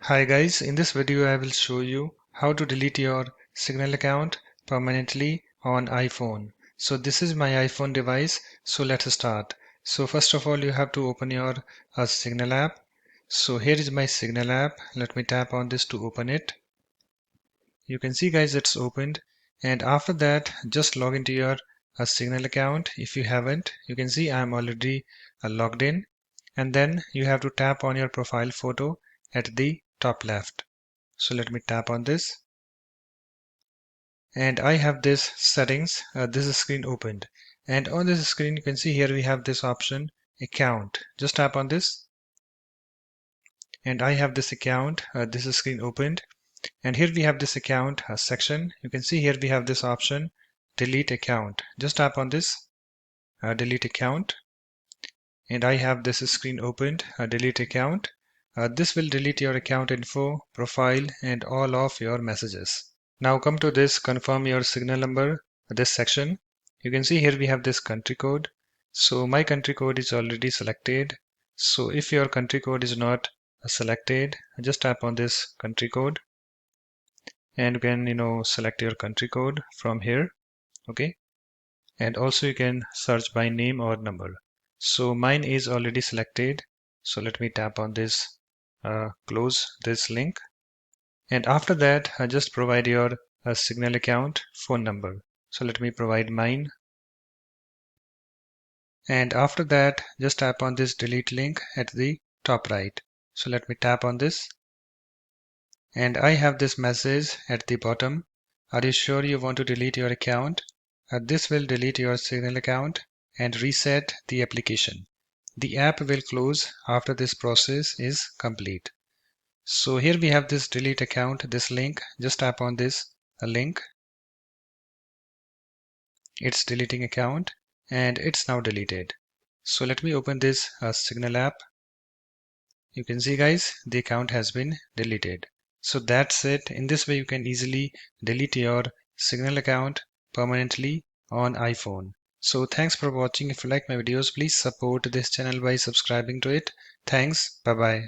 Hi guys, in this video I will show you how to delete your Signal account permanently on iPhone. So this is my iPhone device, so let's start. So first of all you have to open your Signal app. So here is my Signal app. Let me tap on this to open it. You can see guys it's opened, and after that just log into your Signal account. If you haven't, you can see I'm already logged in, and then you have to tap on your profile photo at the top left. So let me tap on this, and I have this settings. This is screen opened, and on this screen you can see here we have this option account. Just tap on this, and I have this account. This is screen opened, and here we have this account section. You can see here we have this option delete account. Just tap on this, delete account, and I have this screen opened, delete account. This will delete your account info, profile, and all of your messages. Now come to this confirm your Signal number, this section. You can see here we have this country code. So my country code is already selected. So if your country code is not selected, just tap on this country code, and you can select your country code from here. Okay, and also you can search by name or number. So mine is already selected, so let me tap on this, close this link, and after that just provide your Signal account phone number. So let me provide mine, and after that just tap on this delete link at the top right. So let me tap on this, and I have this message at the bottom. Are you sure you want to delete your account? This will delete your Signal account and reset the application. The app will close after this process is complete. So here we have this delete account, this link. Just tap on this link. It's deleting account, and it's now deleted. So let me open this Signal app. You can see guys, the account has been deleted. So that's it. In this way you can easily delete your Signal account permanently on iPhone. So thanks for watching. If you like my videos, please support this channel by subscribing to it. Thanks. Bye bye.